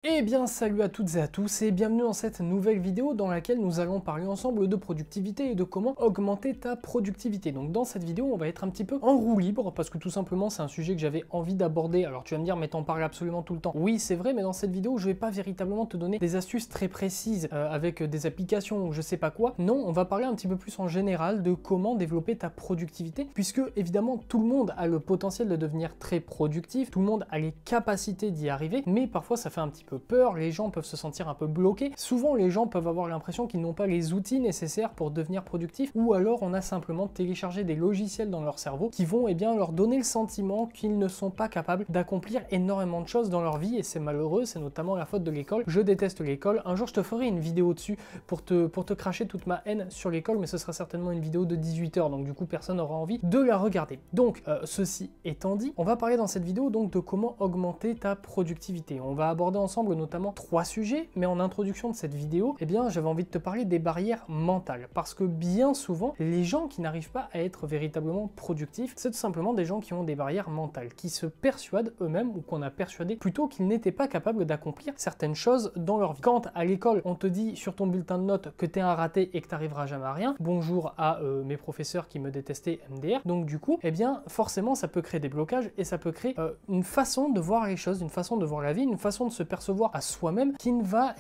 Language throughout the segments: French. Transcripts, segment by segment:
Eh bien salut à toutes et à tous et bienvenue dans cette nouvelle vidéo dans laquelle nous allons parler ensemble de productivité et de comment augmenter ta productivité. Donc dans cette vidéo on va être un petit peu en roue libre parce que tout simplement c'est un sujet que j'avais envie d'aborder. Alors tu vas me dire mais t'en parles absolument tout le temps. Oui c'est vrai, mais dans cette vidéo je vais pas véritablement te donner des astuces très précises avec des applications ou je sais pas quoi. Non, on va parler un petit peu plus en général de comment développer ta productivité, puisque évidemment tout le monde a le potentiel de devenir très productif, tout le monde a les capacités d'y arriver, mais parfois ça fait un petit peu peur, les gens peuvent se sentir un peu bloqués. Souvent les gens peuvent avoir l'impression qu'ils n'ont pas les outils nécessaires pour devenir productifs, ou alors on a simplement téléchargé des logiciels dans leur cerveau qui vont leur donner le sentiment qu'ils ne sont pas capables d'accomplir énormément de choses dans leur vie, et c'est malheureux, c'est notamment la faute de l'école. Je déteste l'école, un jour je te ferai une vidéo dessus pour te cracher toute ma haine sur l'école, mais ce sera certainement une vidéo de 18 h, donc du coup personne n'aura envie de la regarder. Donc ceci étant dit, on va parler dans cette vidéo donc de comment augmenter ta productivité. On va aborder ensemble notamment 3 sujets, mais en introduction de cette vidéo, j'avais envie de te parler des barrières mentales, parce que bien souvent, les gens qui n'arrivent pas à être véritablement productifs, c'est tout simplement des gens qui ont des barrières mentales, qui se persuadent eux-mêmes, ou qu'on a persuadé plutôt qu'ils n'étaient pas capables d'accomplir certaines choses dans leur vie. Quand à l'école, on te dit sur ton bulletin de notes que t'es un raté et que t'arriveras jamais à rien, bonjour à mes professeurs qui me détestaient MDR, donc du coup, forcément, ça peut créer des blocages, et ça peut créer une façon de voir les choses, une façon de voir la vie, une façon de se percevoir à soi-même qui ne va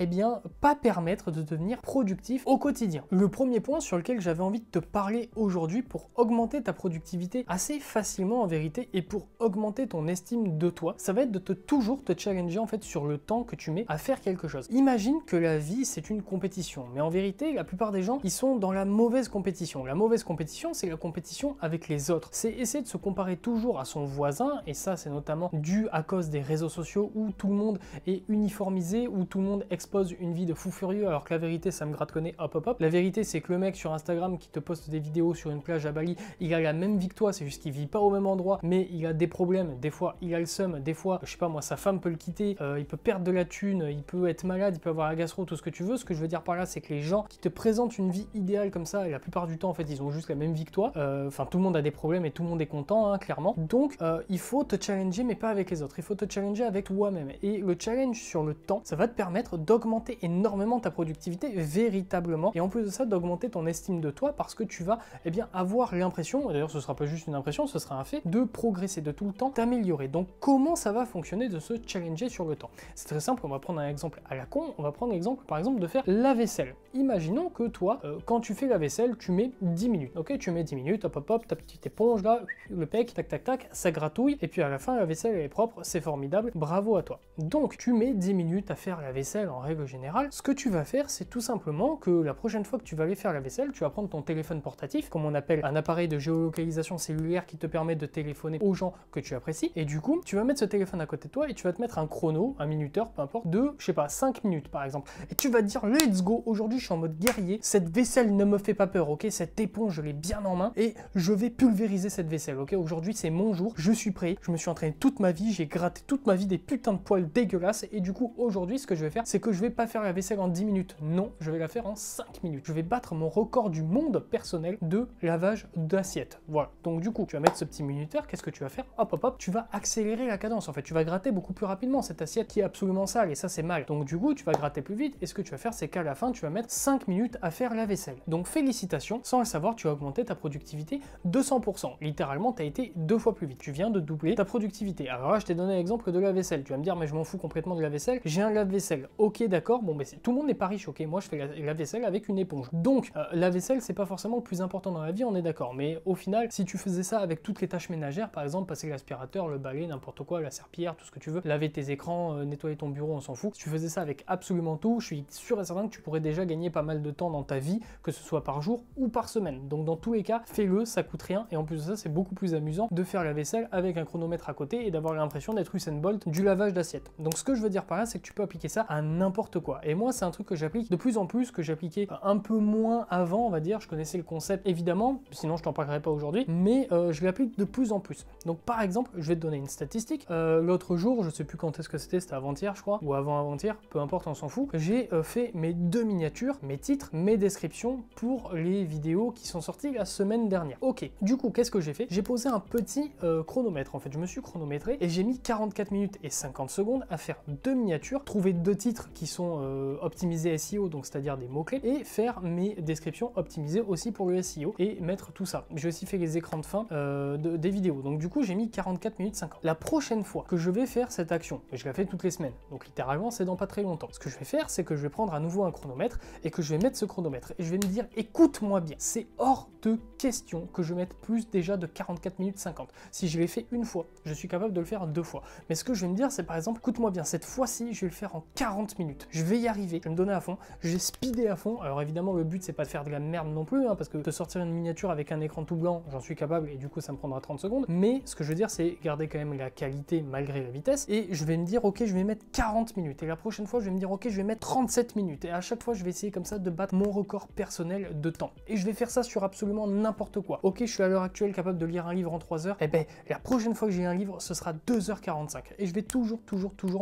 pas permettre de devenir productif au quotidien. Le premier point sur lequel j'avais envie de te parler aujourd'hui pour augmenter ta productivité assez facilement en vérité, et pour augmenter ton estime de toi, ça va être de toujours te challenger en fait sur le temps que tu mets à faire quelque chose. Imagine que la vie c'est une compétition, mais en vérité la plupart des gens ils sont dans la mauvaise compétition. La mauvaise compétition, c'est la compétition avec les autres, c'est essayer de se comparer toujours à son voisin, et ça c'est notamment dû à cause des réseaux sociaux où tout le monde est uniformisé, où tout le monde expose une vie de fou furieux, alors que la vérité ça me gratte le nez, hop hop hop. La vérité c'est que le mec sur Instagram qui te poste des vidéos sur une plage à Bali, il a la même vie que toi, c'est juste qu'il vit pas au même endroit, mais il a des problèmes, des fois il a le seum, des fois je sais pas moi, sa femme peut le quitter, il peut perdre de la thune, il peut être malade, il peut avoir la gastro, tout ce que tu veux. Ce que je veux dire par là, c'est que les gens qui te présentent une vie idéale comme ça, et la plupart du temps en fait ils ont juste la même vie que toi, enfin tout le monde a des problèmes et tout le monde est content, hein, clairement. Donc il faut te challenger, mais pas avec les autres, il faut te challenger avec toi-même, et le challenge sur le temps, ça va te permettre d'augmenter énormément ta productivité véritablement, et en plus de ça d'augmenter ton estime de toi, parce que tu vas avoir l'impression, et d'ailleurs ce sera pas juste une impression, ce sera un fait, de progresser, de tout le temps t'améliorer. Donc comment ça va fonctionner de se challenger sur le temps? C'est très simple, on va prendre un exemple à la con, on va prendre l'exemple par exemple de faire la vaisselle. Imaginons que toi, quand tu fais la vaisselle, tu mets 10 minutes, ok? Tu mets 10 minutes, hop hop hop, ta petite éponge là, le pec, tac tac tac, ça gratouille, et puis à la fin la vaisselle elle est propre, c'est formidable, bravo à toi. Donc tu mets 10 minutes à faire la vaisselle en règle générale. Ce que tu vas faire, c'est tout simplement que la prochaine fois que tu vas aller faire la vaisselle, tu vas prendre ton téléphone portatif, comme on appelle un appareil de géolocalisation cellulaire qui te permet de téléphoner aux gens que tu apprécies, et du coup tu vas mettre ce téléphone à côté de toi et tu vas te mettre un chrono, un minuteur, peu importe, de, je sais pas, 5 minutes par exemple, et tu vas te dire let's go, aujourd'hui je suis en mode guerrier, cette vaisselle ne me fait pas peur, ok, cette éponge je l'ai bien en main et je vais pulvériser cette vaisselle, ok, aujourd'hui c'est mon jour, je suis prêt, je me suis entraîné toute ma vie, j'ai gratté toute ma vie des putains de poils dégueulasses, et du coup aujourd'hui ce que je vais faire, c'est que je vais pas faire la vaisselle en 10 minutes, non, je vais la faire en 5 minutes, je vais battre mon record du monde personnel de lavage d'assiettes. Voilà, donc du coup tu vas mettre ce petit minuteur, qu'est-ce que tu vas faire? Hop hop hop, tu vas accélérer la cadence, en fait tu vas gratter beaucoup plus rapidement cette assiette qui est absolument sale, et ça c'est mal, donc du coup tu vas gratter plus vite, et ce que tu vas faire c'est qu'à la fin tu vas mettre 5 minutes à faire la vaisselle. Donc félicitations, sans le savoir tu as augmenté ta productivité de 100%, littéralement tu as été 2 fois plus vite, tu viens de doubler ta productivité. Alors là je t'ai donné l'exemple de la vaisselle, tu vas me dire mais je m'en fous complètement de la vaisselle, j'ai un lave-vaisselle, ok d'accord, bon mais tout le monde n'est pas riche, ok, moi je fais la vaisselle avec une éponge, donc la vaisselle c'est pas forcément le plus important dans la vie, on est d'accord, mais au final si tu faisais ça avec toutes les tâches ménagères, par exemple passer l'aspirateur, le balai, n'importe quoi, la serpillière, tout ce que tu veux, laver tes écrans, nettoyer ton bureau, on s'en fout, si tu faisais ça avec absolument tout, je suis sûr et certain que tu pourrais déjà gagner pas mal de temps dans ta vie, que ce soit par jour ou par semaine. Donc dans tous les cas, fais-le, ça coûte rien, et en plus de ça c'est beaucoup plus amusant de faire la vaisselle avec un chronomètre à côté et d'avoir l'impression d'être Usain Bolt du lavage d'assiette. Donc ce que je veux dire par là, c'est que tu peux appliquer ça à n'importe quoi, et moi c'est un truc que j'applique de plus en plus, que j'appliquais un peu moins avant, on va dire, je connaissais le concept évidemment, sinon je t'en parlerai pas aujourd'hui, mais je l'applique de plus en plus. Donc par exemple, je vais te donner une statistique, l'autre jour, je sais plus quand est-ce que c'était avant-hier je crois, ou avant-avant-hier, peu importe, on s'en fout, j'ai fait mes 2 miniatures, mes titres, mes descriptions pour les vidéos qui sont sorties la semaine dernière. Ok, du coup qu'est-ce que j'ai fait? J'ai posé un petit chronomètre, en fait je me suis chronométré et j'ai mis 44 minutes et 50 secondes à faire 2 2 miniatures, trouver 2 titres qui sont optimisés SEO, donc c'est-à-dire des mots-clés, et faire mes descriptions optimisées aussi pour le SEO et mettre tout ça. J'ai aussi fait les écrans de fin des vidéos. Donc du coup, j'ai mis 44 minutes 50. La prochaine fois que je vais faire cette action, et je la fais toutes les semaines, donc littéralement, c'est dans pas très longtemps. Ce que je vais faire, c'est que je vais prendre à nouveau un chronomètre et que je vais mettre ce chronomètre. Et je vais me dire, écoute-moi bien, c'est hors de question que je mette plus déjà de 44 minutes 50. Si je l'ai fait une fois, je suis capable de le faire 2 fois. Mais ce que je vais me dire, c'est par exemple, écoute-moi bien, cette fois-ci, je vais le faire en 40 minutes. Je vais y arriver, je vais me donner à fond, je vais speeder à fond. Alors évidemment, le but, c'est pas de faire de la merde non plus, hein, parce que de sortir une miniature avec un écran tout blanc, j'en suis capable et du coup, ça me prendra 30 secondes. Mais ce que je veux dire, c'est garder quand même la qualité malgré la vitesse. Et je vais me dire, ok, je vais mettre 40 minutes. Et la prochaine fois, je vais me dire, ok, je vais mettre 37 minutes. Et à chaque fois, je vais essayer comme ça de battre mon record personnel de temps. Et je vais faire ça sur absolument n'importe quoi. Ok, je suis à l'heure actuelle capable de lire un livre en 3 heures. Et ben, la prochaine fois que j'ai un livre, ce sera 2h45. Et je vais toujours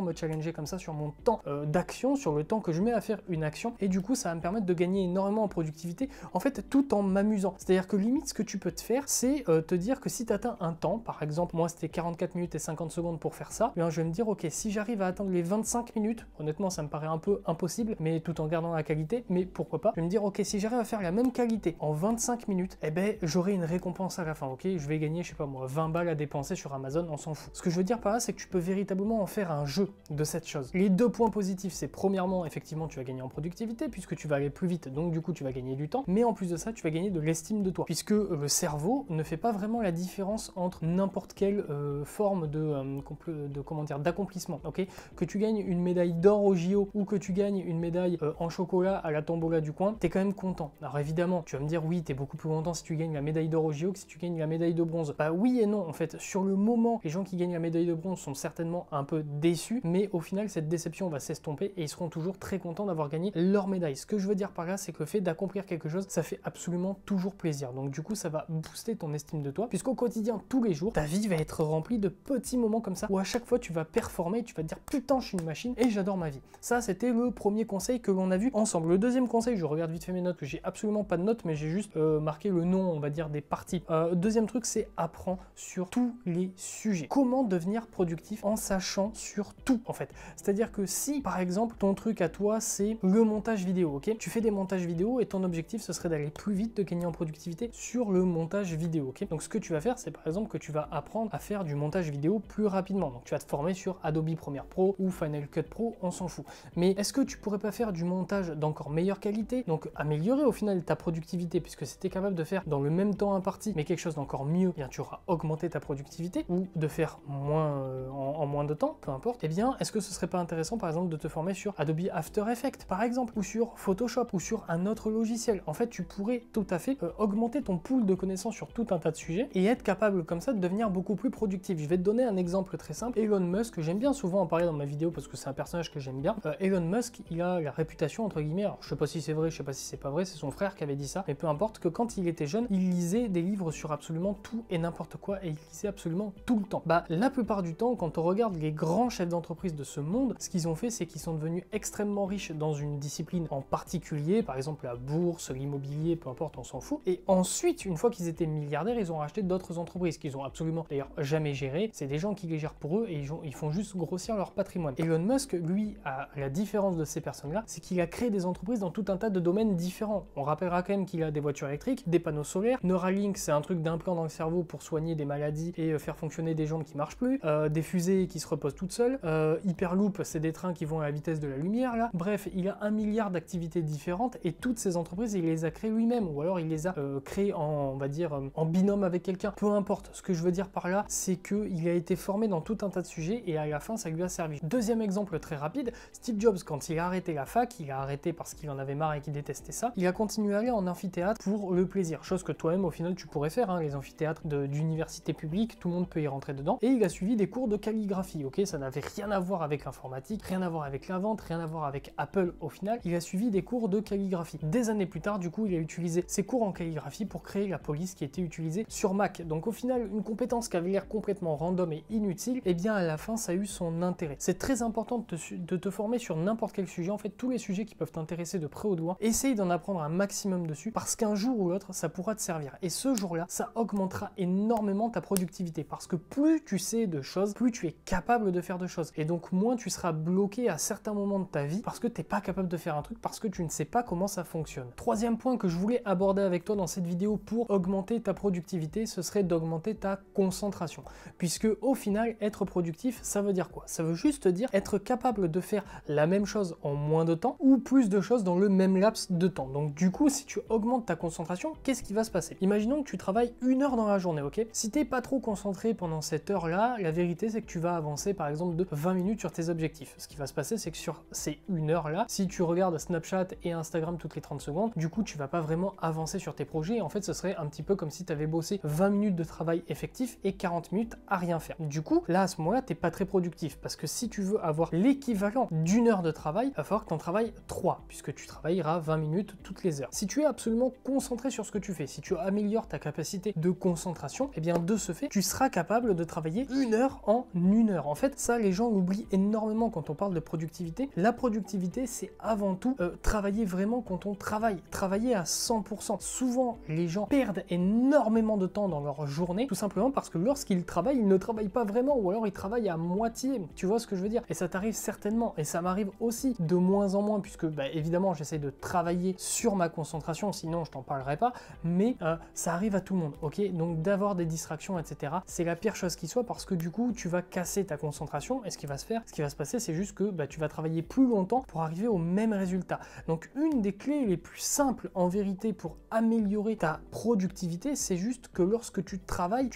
me challenger comme ça sur mon temps d'action, sur le temps que je mets à faire une action. Et du coup, ça va me permettre de gagner énormément en productivité, en fait, tout en m'amusant. C'est-à-dire que limite, ce que tu peux te faire, c'est te dire que si tu atteins un temps, par exemple, moi, c'était 44 minutes et 50 secondes pour faire ça, bien, je vais me dire, ok, si j'arrive à atteindre les 25 minutes, honnêtement, ça me paraît un peu impossible, mais tout en gardant la qualité, mais pourquoi pas, je vais me dire, ok, si j'arrive à faire la même qualité en 25 minutes, eh ben, j'aurai une récompense à la fin, ok, je vais gagner, je sais pas moi, 20 balles à dépenser sur Amazon, on s'en fout. Ce que je veux dire par là, c'est que tu peux véritablement en faire un jeu de cette chose. Les 2 points positifs, c'est premièrement, effectivement, tu vas gagner en productivité, puisque tu vas aller plus vite, donc du coup, tu vas gagner du temps, mais en plus de ça, tu vas gagner de l'estime de toi, puisque le cerveau ne fait pas vraiment la différence entre n'importe quelle forme de comment dire, d'accomplissement, ok, que tu gagnes une médaille d'or au JO ou que tu gagnes une médaille en chocolat à la tombola du coin, t'es quand même content. Alors évidemment, tu vas me dire, oui, t'es beaucoup plus content si tu gagnes la médaille d'or au JO que si tu gagnes la médaille de bronze. Bah oui et non, en fait, sur le moment, les gens qui gagnent la médaille de bronze sont certainement un peu déçus, mais au final, cette déception va s'estomper et ils seront toujours très contents d'avoir gagné leur médaille. Ce que je veux dire par là, c'est que le fait d'accomplir quelque chose, ça fait absolument toujours plaisir. Donc du coup, ça va booster ton estime de toi, puisqu'au quotidien, tous les jours, ta vie va être remplie de petits moments comme ça, où à chaque fois, tu vas performer, tu vas te dire, putain, je suis une machine et j'adore ma vie. Ça, c'était le premier conseil que l'on a vu ensemble. Le deuxième conseil, je regarde vite fait mes notes, que j'ai absolument pas de notes, mais j'ai juste marqué le nom, on va dire, des parties. Deuxième truc, c'est apprends sur tous les sujets. Comment devenir productif en sachant sur tout, en fait. C'est-à-dire que si, par exemple, ton truc à toi, c'est le montage vidéo, ok? Tu fais des montages vidéo et ton objectif, ce serait d'aller plus vite, de gagner en productivité sur le montage vidéo, ok? Donc, ce que tu vas faire, c'est par exemple que tu vas apprendre à faire du montage vidéo plus rapidement. Donc, tu vas te former sur Adobe Premiere Pro ou Final Cut Pro, on s'en fout. Mais est-ce que tu pourrais pas faire du montage d'encore meilleure qualité? Donc, améliorer au final ta productivité, puisque si tu es capable de faire dans le même temps imparti, mais quelque chose d'encore mieux, bien tu auras augmenté ta productivité, ou de faire moins en moins de temps, peu importe, eh bien, est-ce que ce serait pas intéressant, par exemple, de te former sur Adobe After Effects, par exemple, ou sur Photoshop, ou sur un autre logiciel? En fait, tu pourrais tout à fait augmenter ton pool de connaissances sur tout un tas de sujets et être capable comme ça de devenir beaucoup plus productif. Je vais te donner un exemple très simple. Elon Musk, j'aime bien souvent en parler dans ma vidéo parce que c'est un personnage que j'aime bien. Elon Musk, il a la réputation, entre guillemets, alors je sais pas si c'est vrai, je sais pas si c'est pas vrai, c'est son frère qui avait dit ça, mais peu importe, que quand il était jeune, il lisait des livres sur absolument tout et n'importe quoi et il lisait absolument tout le temps. Bah, la plupart du temps, quand on regarde les grands chefs d'entreprise de ce monde, ce qu'ils ont fait, c'est qu'ils sont devenus extrêmement riches dans une discipline en particulier, par exemple la bourse, l'immobilier, peu importe, on s'en fout. Et ensuite, une fois qu'ils étaient milliardaires, ils ont racheté d'autres entreprises qu'ils ont absolument d'ailleurs jamais gérées. C'est des gens qui les gèrent pour eux et ils font juste grossir leur patrimoine. Elon Musk, lui, à la différence de ces personnes-là, c'est qu'il a créé des entreprises dans tout un tas de domaines différents. On rappellera quand même qu'il a des voitures électriques, des panneaux solaires. Neuralink, c'est un truc d'implant dans le cerveau pour soigner des maladies et faire fonctionner des jambes qui marchent plus. Des fusées qui se reposent toutes seules. Hyperloop, c'est des trains qui vont à la vitesse de la lumière, là. Bref, il a 1 milliard d'activités différentes et toutes ces entreprises, il les a créées lui-même ou alors il les a créées en, on va dire, en binôme avec quelqu'un. Peu importe. Ce que je veux dire par là, c'est qu'il a été formé dans tout un tas de sujets et à la fin, ça lui a servi. Deuxième exemple très rapide, Steve Jobs, quand il a arrêté la fac, il a arrêté parce qu'il en avait marre et qu'il détestait ça, il a continué à aller en amphithéâtre pour le plaisir, chose que toi-même au final tu pourrais faire, hein, les amphithéâtres d'université publique, tout le monde peut y rentrer dedans, et il a suivi des cours de calligraphie, ok, ça n'avait rien à voir avec l'informatique, rien à voir avec la vente, rien à voir avec Apple au final, il a suivi des cours de calligraphie. Des années plus tard, du coup, il a utilisé ses cours en calligraphie pour créer la police qui était utilisée sur Mac, donc au final, une compétence qui avait l'air complètement random et inutile, et bien à la fin, ça a eu son intérêt. C'est très important de te former sur n'importe quel sujet, en fait, tous les sujets qui peuvent t'intéresser de près ou de loin, essaye d'en apprendre un maximum dessus, parce qu'un jour ou l'autre, ça pourra te servir. Et ce jour-là, ça augmentera énormément ta productivité, parce que plus tu sais de choses, plus tu es capable de faire de choses. Et donc moins tu seras bloqué à certains moments de ta vie parce que tu n'es pas capable de faire un truc, parce que tu ne sais pas comment ça fonctionne. Troisième point que je voulais aborder avec toi dans cette vidéo pour augmenter ta productivité, ce serait d'augmenter ta concentration. Puisque au final, être productif, ça veut dire quoi? Ça veut juste dire être capable de faire la même chose en moins de temps ou plus de choses dans le même laps de temps. Donc du coup, si tu augmentes ta concentration, qu'est-ce qui va se passer? Imaginons que tu travailles 1 heure dans la journée, ok? Si tu n'es pas trop concentré pendant cette heure-là, la vérité c'est que tu vas avancer par exemple de 20 minutes sur tes objectifs. Ce qui va se passer, c'est que sur ces 1 heure-là, si tu regardes Snapchat et Instagram toutes les 30 secondes, du coup, tu vas pas vraiment avancer sur tes projets. En fait, ce serait un petit peu comme si tu avais bossé 20 minutes de travail effectif et 40 minutes à rien faire. Du coup, là, à ce moment-là, tu n'es pas très productif parce que si tu veux avoir l'équivalent d'1 heure de travail, il va falloir que tu en travailles 3 puisque tu travailleras 20 minutes toutes les heures. Si tu es absolument concentré sur ce que tu fais, si tu améliores ta capacité de concentration, et bien de ce fait, tu seras capable de travailler 1 heure en 1 heure. En fait, ça, les gens l'oublient énormément quand on parle de productivité. La productivité, c'est avant tout travailler vraiment quand on travailler à 100%. Souvent, les gens perdent énormément de temps dans leur journée, tout simplement parce que lorsqu'ils travaillent, ils ne travaillent pas vraiment, ou alors ils travaillent à moitié. Tu vois ce que je veux dire? Et ça t'arrive certainement, et ça m'arrive aussi de moins en moins, puisque évidemment, j'essaie de travailler sur ma concentration, sinon je t'en parlerai pas, mais ça arrive à tout le monde, ok? Donc d'avoir des distractions, etc., c'est la pire chose qui soit, parce que du coup, tu vas casser ta concentration, et ce qui va se passer, c'est juste que tu vas travailler plus longtemps pour arriver au même résultat. Donc une des clés les plus simples en vérité pour améliorer ta productivité, c'est juste que lorsque tu travailles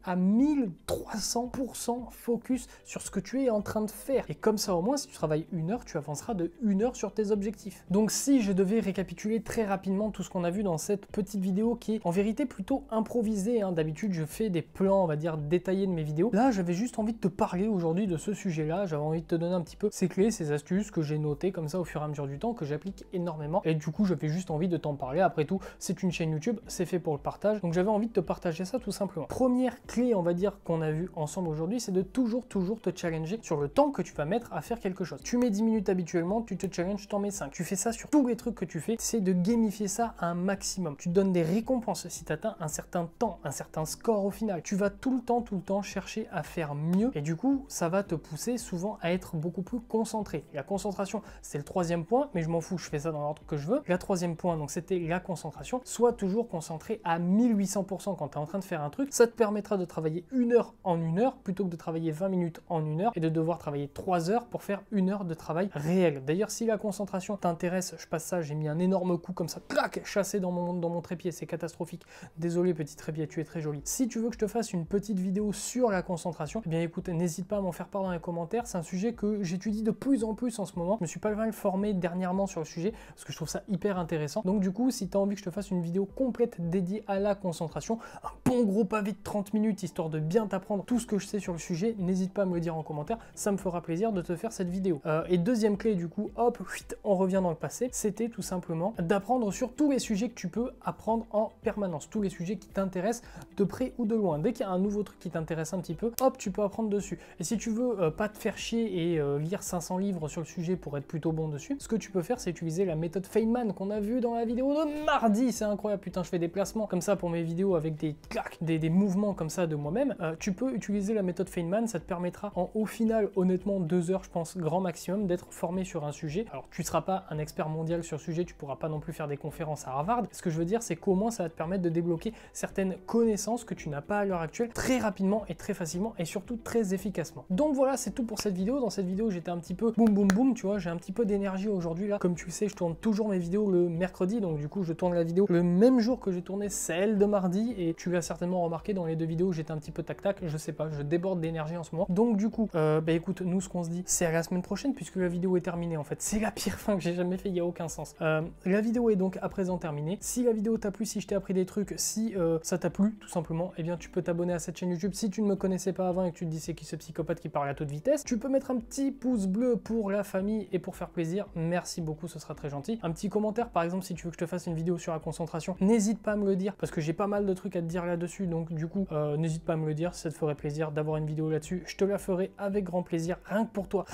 à 1300% focus sur ce que tu es en train de faire. Et comme ça, au moins, si tu travailles 1 heure, tu avanceras de 1 heure sur tes objectifs. Donc si je devais récapituler très rapidement tout ce qu'on a vu dans cette petite vidéo qui est en vérité plutôt improvisée, hein. D'habitude, je fais des plans, on va dire, détaillés de mes vidéos. Là, j'avais juste envie de te parler aujourd'hui de ce sujet-là. J'avais envie de te donner un petit peu ces clés, ces astuces que j'ai notées comme ça au fur et à mesure du temps, que j'applique énormément. Et du coup, j'avais juste envie de t'en parler. Après tout, c'est une chaîne YouTube, c'est fait pour le partage. Donc j'avais envie de te partager ça tout simplement. Première clé, on va dire, qu'on a vu ensemble aujourd'hui, c'est de toujours te challenger sur le temps que tu vas mettre à faire quelque chose. Tu mets 10 minutes habituellement, tu te challenges, tu t'en mets 5. Tu fais ça sur tous les trucs que tu fais. C'est de gamifier ça à un maximum. Tu te donnes des récompenses si tu atteins un certain temps, un certain score au final. Tu vas tout le temps chercher à faire mieux. Et du coup, ça va te pousser souvent à être beaucoup plus concentré. La concentration, c'est le troisième point, mais je m'en fous, je fais ça dans l'ordre que je veux. La troisième point, donc c'était la concentration. Sois toujours concentré à 1800% quand tu es en train de faire un truc. Ça te permettra de travailler 1 heure en 1 heure plutôt que de travailler 20 minutes en 1 heure et de devoir travailler 3 heures pour faire 1 heure de travail réel. D'ailleurs, si la concentration t'intéresse, je passe ça, j'ai mis un énorme coup comme ça, clac, chassé dans mon trépied, c'est catastrophique. Désolé petit trépied, tu es très joli. Si tu veux que je te fasse une petite vidéo sur la concentration, eh bien écoute, n'hésite pas à m'en faire part dans les commentaires. C'est un sujet que j'étudie de plus en plus en ce moment. Je me suis pas mal formé dernièrement sur le sujet parce que je trouve ça hyper intéressant. Donc du coup, si tu as envie que je te fasse une vidéo complète dédiée à la concentration, un bon gros pavé de 30 minutes histoire de bien t'apprendre tout ce que je sais sur le sujet, n'hésite pas à me le dire en commentaire, ça me fera plaisir de te faire cette vidéo. Et deuxième clé du coup, hop, on revient dans le passé, c'était tout simplement d'apprendre sur tous les sujets que tu peux apprendre en permanence, tous les sujets qui t'intéressent de près ou de loin. Dès qu'il y a un nouveau truc qui t'intéresse un petit peu, hop, tu peux apprendre dessus. Et si tu veux pas te faire chier et lire 500 livres sur le sujet pour être plutôt bon dessus, ce que tu peux faire, c'est utiliser la méthode Feynman qu'on a vu dans la vidéo de mardi. C'est incroyable, putain, je fais des placements comme ça pour mes vidéos avec des clacs, des mouvements comme ça de moi-même. Tu peux utiliser la méthode Feynman, ça te permettra au final, honnêtement, 2 heures, je pense, grand maximum, d'être formé sur un sujet. Alors, tu ne seras pas un expert mondial sur le sujet, tu pourras pas non plus faire des conférences à Harvard. Ce que je veux dire, c'est qu'au moins, ça va te permettre de débloquer certaines connaissances que tu n'as pas à l'heure actuelle très rapidement et très facilement et surtout très efficacement. Donc voilà, c'est tout pour cette vidéo. Dans cette vidéo, j'étais un petit peu boum boum boum, tu vois, j'ai un petit peu d'énergie aujourd'hui là. Comme tu le sais, je tourne toujours mes vidéos le mercredi, donc du coup, je tourne la vidéo le même jour que j'ai tourné celle de mardi et tu l'as certainement remarqué dans les deux vidéos, j'étais un petit peu tac tac, je sais pas, je déborde d'énergie en ce moment. Donc du coup, écoute, nous ce qu'on se dit, c'est à la semaine prochaine puisque la vidéo est terminée en fait. C'est la pire fin que j'ai jamais fait, il n'y a aucun sens. La vidéo est donc à présent terminée. Si la vidéo t'a plu, si je t'ai appris des trucs, si ça t'a plu tout simplement, eh bien tu peux t'abonner à cette chaîne YouTube. Si tu ne me connaissais pas avant et que tu te dis c'est qui ce psychopathe qui parle à toute vitesse, tu peux mettre un petit pouce bleu pour la famille et pour faire plaisir. Merci beaucoup, ce sera très gentil. Un petit commentaire par exemple si tu veux que je te fasse une vidéo sur la concentration, n'hésite pas à me le dire parce que j'ai pas mal de trucs à te dire là-dessus, donc du coup n'hésite pas à me le dire, ça te ferait plaisir d'avoir une vidéo là-dessus. Je te la ferai avec grand plaisir, rien que pour toi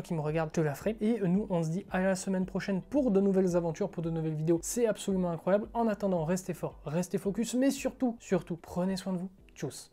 qui me regarde, je te la ferai. Et nous on se dit à la semaine prochaine pour de nouvelles aventures, pour de nouvelles vidéos. C'est absolument incroyable. En attendant, restez fort, restez focus, mais surtout, prenez soin de vous. Tchuss.